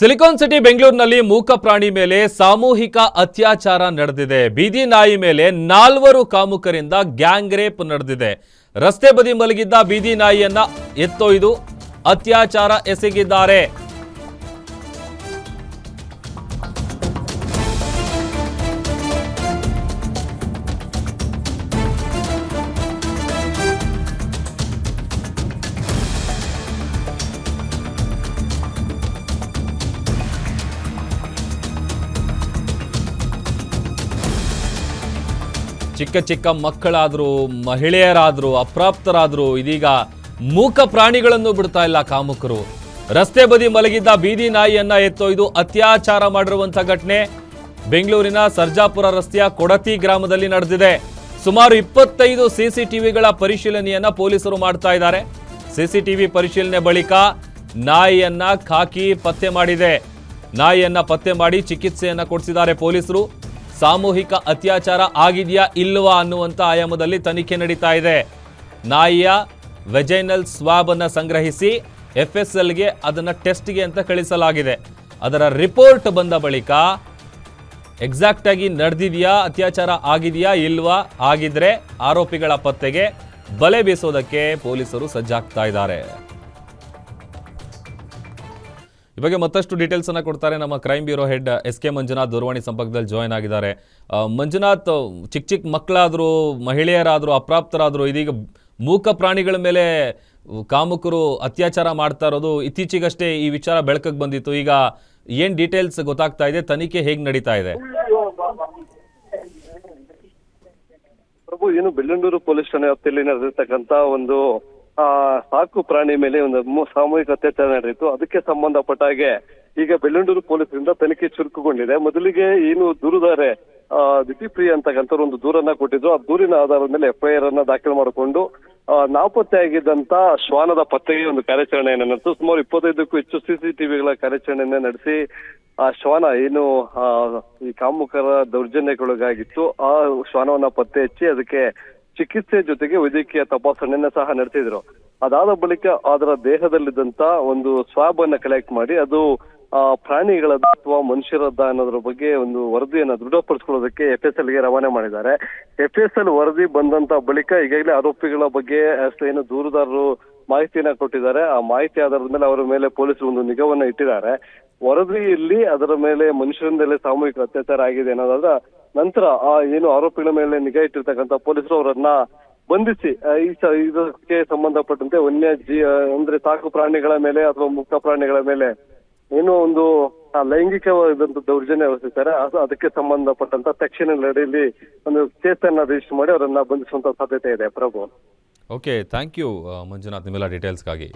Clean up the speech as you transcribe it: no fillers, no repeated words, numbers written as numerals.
Silicon city ಬೆಂಗಳೂರಿನಲ್ಲಿ ಮೂಕ ಪ್ರಾಣಿ ಮೇಲೆ ಸಾಮೂಹಿಕ ಅತ್ಯಾಚಾರ ನಡೆದಿದೆ. ಬೀದಿ ನಾಯಿ ಮೇಲೆ 4 ಕಾಮುಕರಿಂದ ಗ್ಯಾಂಗ್ ರೇಪ್ ನಡೆದಿದೆ. ರಸ್ತೆ ಬದಿ ಮಲಗಿದ್ದ ಬೀದಿ ನಾಯಿಯನ್ನ ಎತ್ತೊಯ್ದು ಅತ್ಯಾಚಾರ ಎಸಗಿದ್ದಾರೆ. ಚಿಕ್ಕ ಚಿಕ್ಕ ಮಕ್ಕಳಾದ್ರು, ಮಹಿಳೆಯರಾದ್ರು, ಅಪ್ರಾಪ್ತರಾದ್ರು ಇದೀಗ ಮೂಕ ಪ್ರಾಣಿಗಳನ್ನು ಬಿಡ್ತಾ ಇಲ್ಲ ಕಾಮುಕರು. ರಸ್ತೆ ಬದಿ ಮಲಗಿದ್ದ ಬೀದಿ ನಾಯಿಯನ್ನ ಎತ್ತೊಯ್ದು ಅತ್ಯಾಚಾರ ಮಾಡಿರುವಂತ ಘಟನೆ ಬೆಂಗಳೂರಿನ ಸರ್ಜಾಪುರ ರಸ್ತೆಯ ಕೊಡತಿ ಗ್ರಾಮದಲ್ಲಿ ನಡೆದಿದೆ. ಸುಮಾರು 25 ಸಿಸಿಟಿವಿಗಳ ಪರಿಶೀಲನೆಯನ್ನ ಪೊಲೀಸರು ಮಾಡ್ತಾ ಇದ್ದಾರೆ. ಸಿಸಿಟಿವಿ ಪರಿಶೀಲನೆ ಬಳಿಕ ನಾಯಿಯನ್ನ ಖಾಕಿ ಪತ್ತೆ ಮಾಡಿದೆ. ನಾಯಿಯನ್ನ ಪತ್ತೆ ಮಾಡಿ ಚಿಕಿತ್ಸೆಯನ್ನ ಕೊಡಿಸಿದ್ದಾರೆ ಪೊಲೀಸರು. ಸಾಮೂಹಿಕ ಅತ್ಯಾಚಾರ ಆಗಿದೆಯಾ ಇಲ್ವಾ ಅನ್ನುವಂಥ ಆಯಾಮದಲ್ಲಿ ತನಿಖೆ ನಡೀತಾ ಇದೆ. ನಾಯಿಯ ವೆಜೈನಲ್ ಸ್ವಾಬ್ ಅನ್ನು ಸಂಗ್ರಹಿಸಿ FSLಗೆ ಅದನ್ನು ಟೆಸ್ಟ್ಗೆ ಅಂತ ಕಳಿಸಲಾಗಿದೆ. ಅದರ ರಿಪೋರ್ಟ್ ಬಂದ ಬಳಿಕ ಎಕ್ಸಾಕ್ಟ್ ಆಗಿ ನಡೆದಿದೆಯಾ, ಅತ್ಯಾಚಾರ ಆಗಿದೆಯಾ ಇಲ್ವಾ, ಆಗಿದ್ರೆ ಆರೋಪಿಗಳ ಪತ್ತೆಗೆ ಬಲೆ ಬೀಸೋದಕ್ಕೆ ಪೊಲೀಸರು ಸಜ್ಜಾಗ್ತಾ ಇದ್ದಾರೆ. ಈ ಬಗ್ಗೆ ಮತ್ತಷ್ಟು ಡೀಟೇಲ್ಸ್ ಅನ್ನ ಕೊಡ್ತಾರೆ ನಮ್ಮ crime bureau head SK Manjunath ದೂರವಾಣಿ ಸಂಪರ್ಕದಲ್ಲಿ ಜಾಯ್ನ್ ಆಗಿದ್ದಾರೆ. ಮಂಜುನಾಥ್, ಚಿಕ್ಕ ಚಿಕ್ಕ ಮಕ್ಕಳಾದ್ರು, ಮಹಿಳೆಯರಾದ್ರು, ಅಪ್ರಾಪ್ತರಾದ್ರು ಇದೀಗ ಮೂಕ ಪ್ರಾಣಿಗಳ ಮೇಲೆ ಕಾಮುಕರು ಅತ್ಯಾಚಾರ ಮಾಡ್ತಾ ಇರೋದು ಇತ್ತೀಚೆಗಷ್ಟೇ ಈ ವಿಚಾರ ಬೆಳಕಿಗೆ ಬಂದಿತ್ತು. ಈಗ ಏನ್ ಡೀಟೇಲ್ಸ್ ಗೊತ್ತಾಗ್ತಾ ಇದೆ, ತನಿಖೆ ಹೇಗೆ ನಡೀತಾ ಇದೆ? ಪ್ರಭು, ಏನು ಬೆಳ್ಳಂಡೂರು ಪೊಲೀಸ್ ಠಾಣೆ ವ್ಯಾಪ್ತಿಯಲ್ಲಿ ನಡೆದಿರ್ತಕ್ಕಂತ ಒಂದು ಸಾಕು ಪ್ರಾಣಿ ಮೇಲೆ ಒಂದು ಸಾಮೂಹಿಕ ಅತ್ಯಾಚಾರ ನಡೆಯಿತು. ಅದಕ್ಕೆ ಸಂಬಂಧಪಟ್ಟ ಹಾಗೆ ಈಗ ಬೆಳ್ಳಂಡೂರು ಪೊಲೀಸರಿಂದ ತನಿಖೆ ಚುರುಕುಗೊಂಡಿದೆ. ಮೊದಲಿಗೆ ಏನು ದೂರುದಾರೆ ದಿತಿಪ್ರಿಯ ಅಂತಕ್ಕಂಥವ್ರು ಒಂದು ದೂರನ್ನ ಕೊಟ್ಟಿದ್ರು. ಆ ದೂರಿನ ಆಧಾರದ ಮೇಲೆ FIR ಅನ್ನ ದಾಖಲು ಮಾಡಿಕೊಂಡು ನಾಪತ್ತೆ ಆಗಿದ್ದಂತ ಶ್ವಾನದ ಪತ್ತೆಗೆ ಒಂದು ಕಾರ್ಯಾಚರಣೆಯನ್ನು ನಡೆಸಿತು. ಸುಮಾರು 25ಕ್ಕೂ ಹೆಚ್ಚು CCTVಗಳ ಕಾರ್ಯಾಚರಣೆಯನ್ನ ನಡೆಸಿ ಆ ಶ್ವಾನ ಏನು ಈ ಕಾಮುಕರ ದೌರ್ಜನ್ಯಕ್ಕೊಳಗಾಗಿತ್ತು ಆ ಶ್ವಾನವನ್ನ ಪತ್ತೆ ಹಚ್ಚಿ ಅದಕ್ಕೆ ಚಿಕಿತ್ಸೆ ಜೊತೆಗೆ ವೈದ್ಯಕೀಯ ತಪಾಸಣೆಯನ್ನ ಸಹ ನಡೆಸಿದ್ರು. ಅದಾದ ಬಳಿಕ ಅದರ ದೇಹದಲ್ಲಿದ್ದಂತ ಒಂದು ಸ್ವಾಬ್ ಅನ್ನ ಕಲೆಕ್ಟ್ ಮಾಡಿ ಅದು ಪ್ರಾಣಿಗಳದ್ದು ಅಥವಾ ಮನುಷ್ಯರದ್ದ ಅನ್ನೋದ್ರ ಬಗ್ಗೆ ಒಂದು ವರದಿಯನ್ನ ದೃಢಪಡಿಸ್ಕೊಳ್ಳೋದಕ್ಕೆ FSLಗೆ ರವಾನೆ ಮಾಡಿದ್ದಾರೆ. FSL ವರದಿ ಬಂದಂತ ಬಳಿಕ ಈಗಾಗಲೇ ಆರೋಪಿಗಳ ಬಗ್ಗೆ ಏನು ದೂರುದಾರರು ಮಾಹಿತಿಯನ್ನ ಕೊಟ್ಟಿದ್ದಾರೆ. ಆ ಮಾಹಿತಿ ಆಧಾರದ ಮೇಲೆ ಅವರ ಮೇಲೆ ಪೊಲೀಸರು ಒಂದು ನಿಗಾವನ್ನ ಇಟ್ಟಿದ್ದಾರೆ. ವರದಿಯಲ್ಲಿ ಅದರ ಮೇಲೆ ಮನುಷ್ಯರಿಂದಲೇ ಸಾಮೂಹಿಕ ಅತ್ಯಾಚಾರ ಆಗಿದೆ ಅನ್ನೋದಾದ್ರೆ ನಂತರ ಆ ಏನು ಆರೋಪಿಗಳ ಮೇಲೆ ನಿಗಾ ಇಟ್ಟಿರ್ತಕ್ಕಂಥ ಪೊಲೀಸರು ಅವರನ್ನ ಬಂಧಿಸಿ ಇದಕ್ಕೆ ಸಂಬಂಧಪಟ್ಟಂತೆ ಅಂದ್ರೆ ಸಾಕು ಪ್ರಾಣಿಗಳ ಮೇಲೆ ಅಥವಾ ಮುಕ್ತ ಪ್ರಾಣಿಗಳ ಮೇಲೆ ಏನೋ ಒಂದು ಲೈಂಗಿಕವಾದಂತ ದೌರ್ಜನ್ಯ ಎಸಗಿದ್ದಾರೆ. ಅದಕ್ಕೆ ಸಂಬಂಧಪಟ್ಟಂತ ಸೆಕ್ಷನ್ ಅಡಿಯಲ್ಲಿ ಒಂದು ಕೇಸನ್ನ ರಿಜಿಸ್ಟರ್ ಮಾಡಿ ಅವರನ್ನ ಬಂಧಿಸುವಂತ ಸಾಧ್ಯತೆ ಇದೆ. ಪ್ರಭು, ಓಕೆ, ಥ್ಯಾಂಕ್ ಯು ಮಂಜುನಾಥ್, ನಿಮ್ಮೆಲ್ಲ ಡೀಟೇಲ್ಸ್ಗಾಗಿ.